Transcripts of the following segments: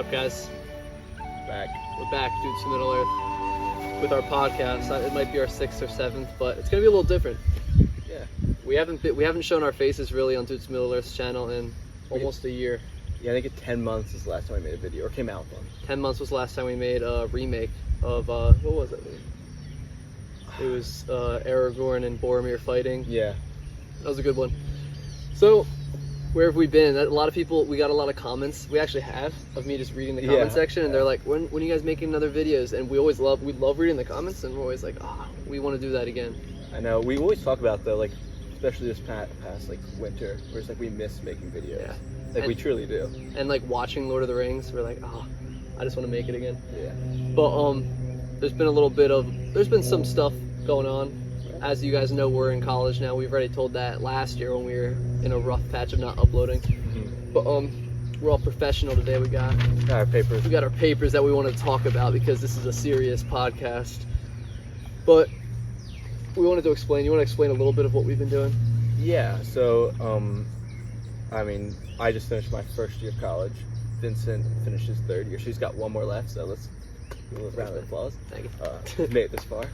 What's up, guys? Back. We're back, Dudes from Middle Earth, with our podcast. It might be our 6th or 7th, but it's gonna be a little different. Yeah. We haven't shown our faces really on Dudes from Middle Earth's channel in almost a year. Yeah, I think it's 10 months is the last time I made a video, or came out one. 10 months was the last time we made a remake of, what was it? It was Aragorn and Boromir fighting. Yeah. That was a good one. So, where have we been? A lot of people, we got a lot of comments. We actually have, of me just reading the comment section, and they're like, when are you guys making another videos? And we love reading the comments, and we're always like, we want to do that again. I know. We always talk about, though, like, especially this past like, winter, where it's like we miss making videos. Yeah. Like, we truly do. And, like, watching Lord of the Rings, we're like, I just want to make it again. Yeah. But, there's been some stuff going on. As you guys know, we're in college now. We've already told that last year when we were in a rough patch of not uploading. Mm-hmm. But we're all professional today. We got our papers. We got our papers that we want to talk about because this is a serious podcast. But we wanted to explain. You want to explain a little bit of what we've been doing? Yeah. So, I mean, I just finished my first year of college. Vincent finished his third year. She's got one more left. So let's do a little round of applause. Thank you. Made it this far.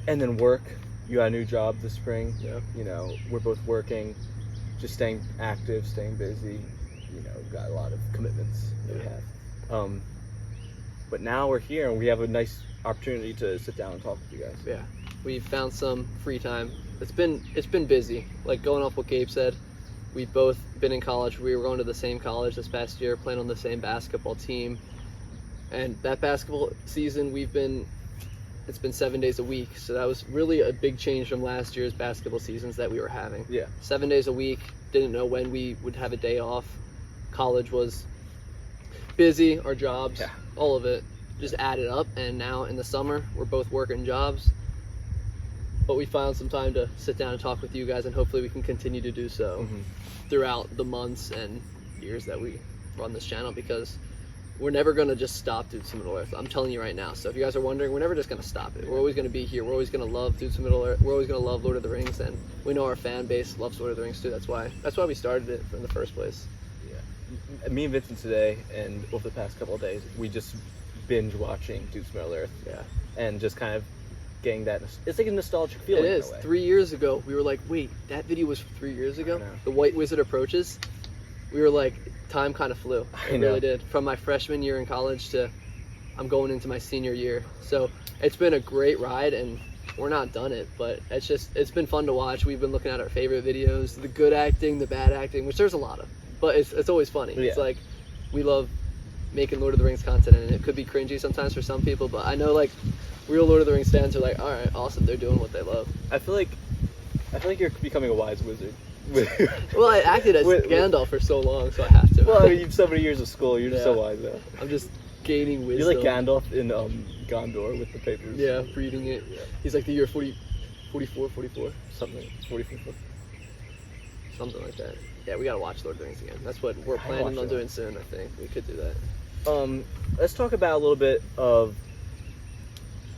And then work. You got a new job this spring. Yeah. You know, we're both working, just staying active, staying busy. You know, got a lot of commitments that we have. But now we're here and we have a nice opportunity to sit down and talk with you guys. Yeah. We've found some free time. It's been busy. Like, going off what Gabe said, we've both been in college. We were going to the same college this past year, playing on the same basketball team. And that basketball season, it's been 7 days a week, so that was really a big change from last year's basketball seasons that we were having. Yeah. 7 days a week, didn't know when we would have a day off. College was busy, our jobs, all of it just added up, and now in the summer, we're both working jobs. But we found some time to sit down and talk with you guys, and hopefully we can continue to do so throughout the months and years that we run this channel, because we're never going to just stop Dudes from Middle Earth. I'm telling you right now. So if you guys are wondering, we're never just going to stop it. We're always going to be here. We're always going to love Dudes from Middle Earth. We're always going to love Lord of the Rings, and we know our fan base loves Lord of the Rings too. That's why we started it in the first place. Yeah. Me and Vincent today, and over the past couple of days, we just binge watching Dudes from Middle Earth. Yeah. And just kind of getting that, it's like a nostalgic feeling. It is. 3 years ago, we were like, wait, that video was 3 years ago? The White Wizard Approaches. We were like, time kind of flew. It really did. From my freshman year in college to I'm going into my senior year. So it's been a great ride, and we're not done it, but it's been fun to watch. We've been looking at our favorite videos, the good acting, the bad acting, which there's a lot of, but it's always funny. Yeah. It's like, we love making Lord of the Rings content, and it could be cringy sometimes for some people, but I know, like, real Lord of the Rings fans are like, all right, awesome, they're doing what they love. I feel like you're becoming a wise wizard. Well, I acted as Gandalf for so long, so I have to. Well, I mean, you've so many years of school, you're just so wise now. I'm just gaining wisdom. You're like Gandalf in Gondor with the papers. Yeah, reading it. Yeah. He's like the year 44, something, 44. Something like that. Yeah, we gotta watch Lord of the Rings again. That's what we're planning on doing soon, I think. We could do that. Let's talk about a little bit of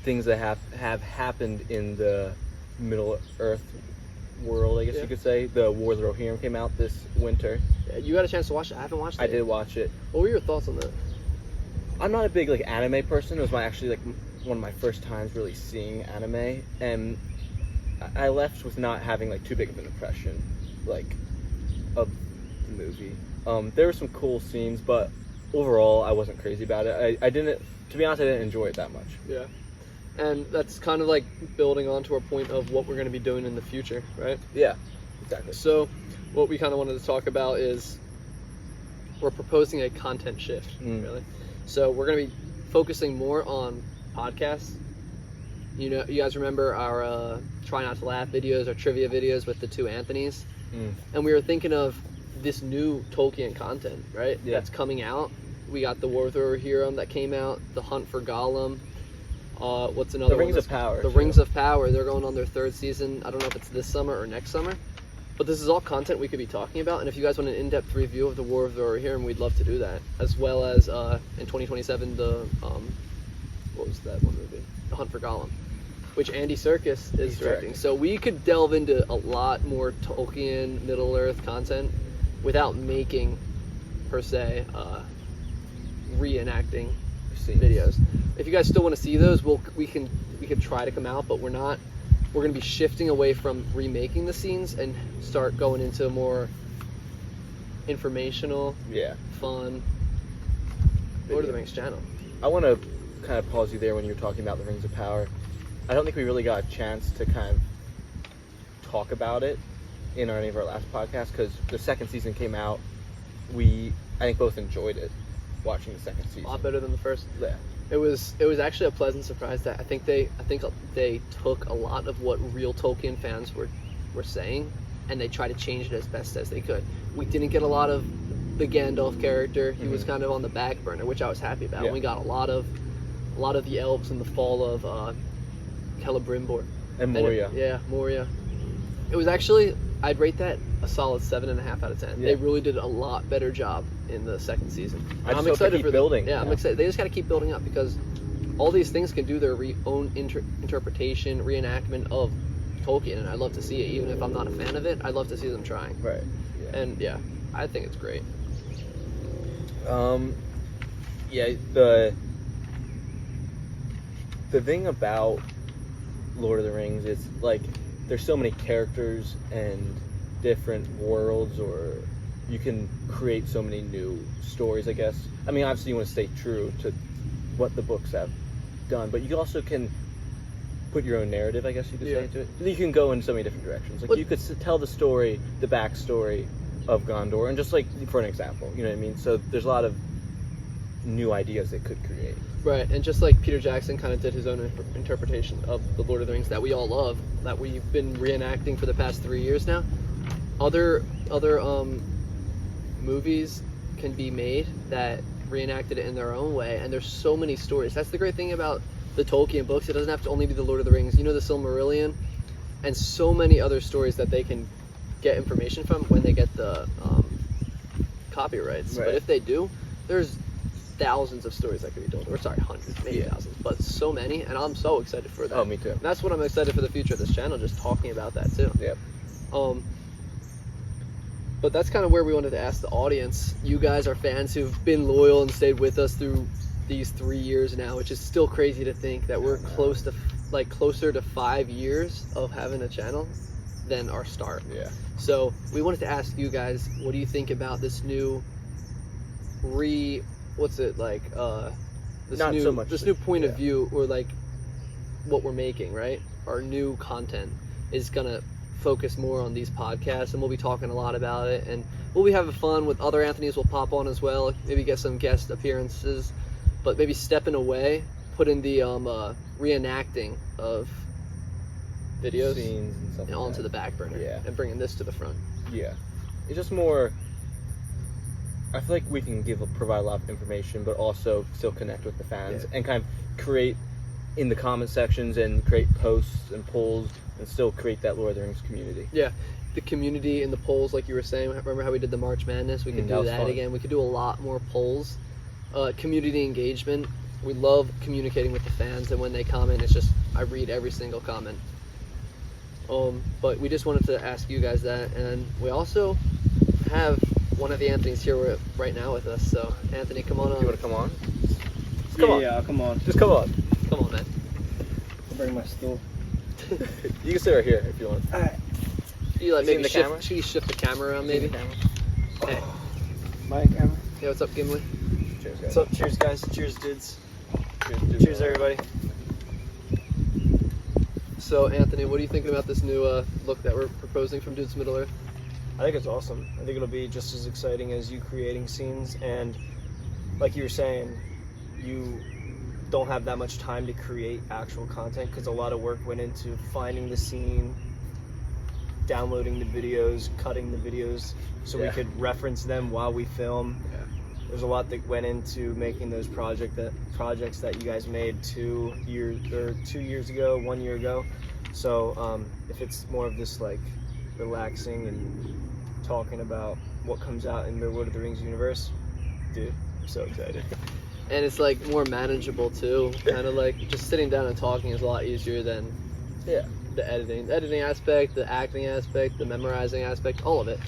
things that have happened in the Middle Earth world, I guess you could say. The War of the Rohirrim came out this winter. Yeah, you got a chance to watch it? I haven't watched it. I did watch it. What were your thoughts on that? I'm not a big anime person. It was actually one of my first times really seeing anime, and I left with not having too big of an impression of the movie. There were some cool scenes, but overall I wasn't crazy about it. I didn't, to be honest, I didn't enjoy it that much. Yeah. And that's kind of building on to our point of what we're going to be doing in the future, right? Yeah, exactly. So what we kind of wanted to talk about is we're proposing a content shift, really. So we're going to be focusing more on podcasts. You know, you guys remember our Try Not to Laugh videos, our trivia videos with the two Anthonys? And we were thinking of this new Tolkien content, right? Yeah. That's coming out. We got the War of the Rohirrim that came out, the Hunt for Gollum. What's another one? The Rings of Power. The Rings of Power. They're going on their 3rd season. I don't know if it's this summer or next summer. But this is all content we could be talking about. And if you guys want an in-depth review of the War of the Rohirrim, we'd love to do that. As well as in 2027, the what was that one movie? The Hunt for Gollum, which Andy Serkis is directing. So we could delve into a lot more Tolkien, Middle Earth content without making per se, reenacting Scenes. videos. If you guys still want to see those, we could try to come out, but we're not. We're going to be shifting away from remaking the scenes and start going into more informational, fun Lord of the Rings channel. I want to kind of pause you there when you were talking about the Rings of Power. I don't think we really got a chance to kind of talk about it in any of our last podcasts because the second season came out. I think both enjoyed it, watching the second season. A lot better than the first. Yeah. It was actually a pleasant surprise that I think they took a lot of what real Tolkien fans were saying, and they tried to change it as best as they could. We didn't get a lot of the Gandalf character. He was kind of on the back burner, which I was happy about. Yeah. We got a lot of the elves and the fall of Celebrimbor And Moria. Moria. It was actually, I'd rate that a solid 7.5 out of 10. Yeah. They really did a lot better job in the second season. I'm excited for building. I'm excited. They just got to keep building up because all these things can do their own interpretation, reenactment of Tolkien, and I'd love to see it. Even if I'm not a fan of it, I'd love to see them trying. Right. Yeah. And yeah, I think it's great. The thing about Lord of the Rings is like there's so many characters and different worlds, or you can create so many new stories, I guess. I mean, obviously you want to stay true to what the books have done, but you also can put your own narrative, I guess you could say, to it. You can go in so many different directions. Like, you could tell the story, the backstory of Gondor, and just like, for an example, you know what I mean? So there's a lot of new ideas they could create. Right, and just like Peter Jackson kind of did his own interpretation of the Lord of the Rings that we all love, that we've been reenacting for the past 3 years now, other movies can be made that reenacted it in their own way, and there's so many stories. That's the great thing about the Tolkien books. It doesn't have to only be the Lord of the Rings. You know, the Silmarillion, and so many other stories that they can get information from when they get the copyrights. Right. But if they do, there's thousands of stories that could be told, or sorry, hundreds, maybe thousands, but so many, and I'm so excited for that. Oh, me too. And that's what I'm excited for the future of this channel, just talking about that too. Yep. But that's kind of where we wanted to ask the audience. You guys are fans who've been loyal and stayed with us through these 3 years now, which is still crazy to think that we're closer to 5 years of having a channel than our start. Yeah. So we wanted to ask you guys, what do you think about this new this new point of view, or like what we're making, right? Our new content is gonna focus more on these podcasts, and we'll be talking a lot about it, and we'll be having fun with other Anthonys. Will pop on as well, maybe get some guest appearances, but maybe stepping away, putting the reenacting of videos Scenes and stuff onto the back burner, and bringing this to the front. Yeah, it's just more. I feel like we can provide a lot of information, but also still connect with the fans and kind of create in the comment sections and create posts and polls and still create that Lord of the Rings community. Yeah, the community and the polls, like you were saying. Remember how we did the March Madness? We could do that again. We could do a lot more polls. Community engagement. We love communicating with the fans, and when they comment, it's just I read every single comment. But we just wanted to ask you guys that, and we also have one of the Anthonys here right now with us. So Anthony, come on. You want to come on? Come on. Yeah, come on. Just come on. Come on, man. I'll bring my stool. You can sit right here if you want. All right. You like maybe camera? should you shift the camera around maybe? Hey. My camera. Hey, what's up, Gimli? Cheers, guys. What's up? Cheers, guys. Cheers, dudes. Cheers, everybody. So Anthony, what are you thinking about this new look that we're proposing from Dudes Middle Earth? I think it's awesome. I think it'll be just as exciting as you creating scenes, and like you were saying, you don't have that much time to create actual content because a lot of work went into finding the scene, downloading the videos, cutting the videos so we could reference them while we film. Yeah. There's a lot that went into making those projects that you guys made 2 years ago, 1 year ago. So if it's more of this like relaxing and talking about what comes out in the Lord of the Rings universe, dude, I'm so excited. And it's like more manageable too. Kind of like just sitting down and talking is a lot easier than the editing aspect, the acting aspect, the memorizing aspect, all of it.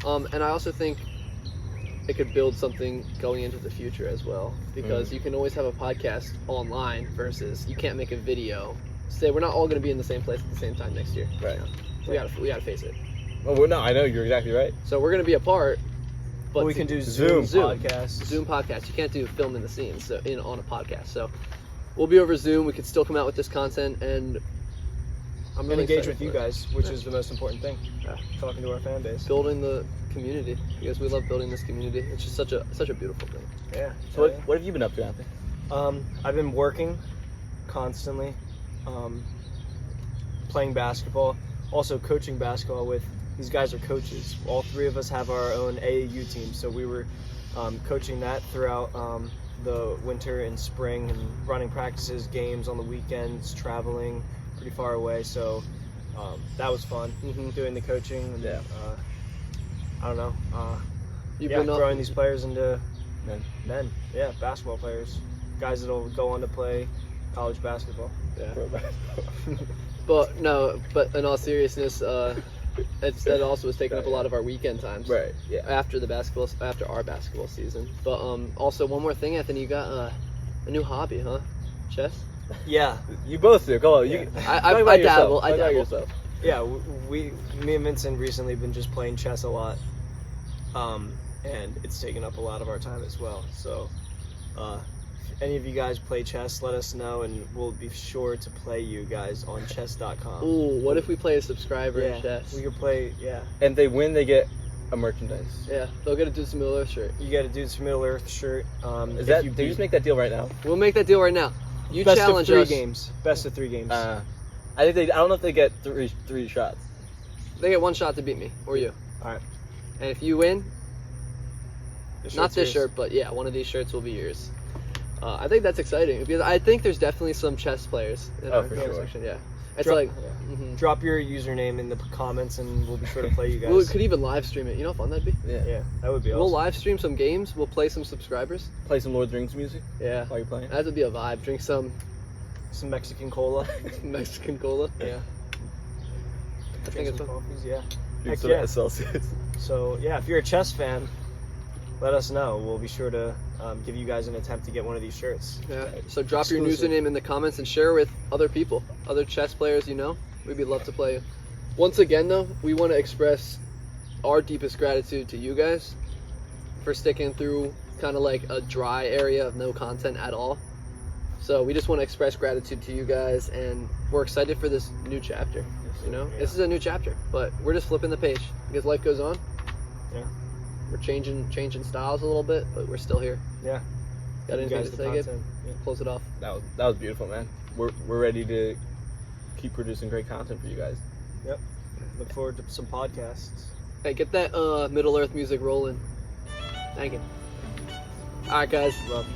And I also think it could build something going into the future as well, because you can always have a podcast online versus you can't make a video. Say we're not all going to be in the same place at the same time next year. Right. You know? We gotta face it. Oh, well, no, I know you're exactly right. So we're going to be apart. But we can do Zoom podcasts. Zoom podcasts. You can't do film in the scenes on a podcast. So we'll be over Zoom. We could still come out with this content, and I'm really engage excited with you for it. guys, which is the most important thing. Yeah. Talking to our fan base. Building the community, because we love building this community. It's just such a beautiful thing. Yeah. So what have you been up to, Anthony? I've been working constantly, playing basketball, also coaching basketball with these guys are coaches. All three of us have our own AAU team, so we were coaching that throughout the winter and spring, and running practices, games on the weekends, traveling pretty far away. So that was fun, doing the coaching. And, I don't know. Growing these players into men. Yeah, basketball players, guys that'll go on to play college basketball. Yeah. But in all seriousness, that also was taking up a lot of our weekend times. Right. Yeah. After our basketball season. But also one more thing, Anthony, you got a new hobby, huh? Chess. Yeah. You both do. Go on. You, I dabble. Talk about yourself. Yeah, me and Vincent recently been just playing chess a lot, and it's taken up a lot of our time as well. So, if any of you guys play chess, let us know, and we'll be sure to play you guys on chess.com. Ooh, what if we play a subscriber in chess? We could play, And they win, they get a merchandise. Yeah, they'll get a Dudes from Middle Earth shirt. You get a Dudes from Middle Earth shirt. Is that? Did you just make that deal right now? We'll make that deal right now. You Best challenge of 3 us. games. Best of 3 games. I don't know if they get three shots. They get one shot to beat me or you. All right. And if you win, not this yours. shirt, but yeah, one of these shirts will be yours. I think that's exciting because I think there's definitely some chess players in our for game sure. section. Yeah, it's Drop your username in the comments, and we'll be sure to play you guys. We could even live stream it. You know how fun that'd be? Yeah, that would be awesome. We'll live stream some games. We'll play some subscribers. Play some Lord of the Rings music. Yeah, while you're playing. That would be a vibe. Drink some Mexican cola. Mexican cola. Yeah. I think it's some coffees. Yeah. Drink Heck some yeah. Celsius. So yeah, if you're a chess fan, let us know. We'll be sure to give you guys an attempt to get one of these shirts. Yeah. So drop your Exclusive. username in the comments and share with other people, other chess players you know. We'd be love to play you. Once again, though, we want to express our deepest gratitude to you guys for sticking through kind of like a dry area of no content at all. So we just want to express gratitude to you guys, and we're excited for this new chapter. You know, this is a new chapter, but we're just flipping the page because life goes on. Yeah. We're changing styles a little bit, but we're still here. Yeah. Got anything to say, Gabe? Yeah. Close it off. That was beautiful, man. We're ready to keep producing great content for you guys. Yep. Look forward to some podcasts. Hey, get that Middle Earth music rolling. Thank you. All right, guys. Love.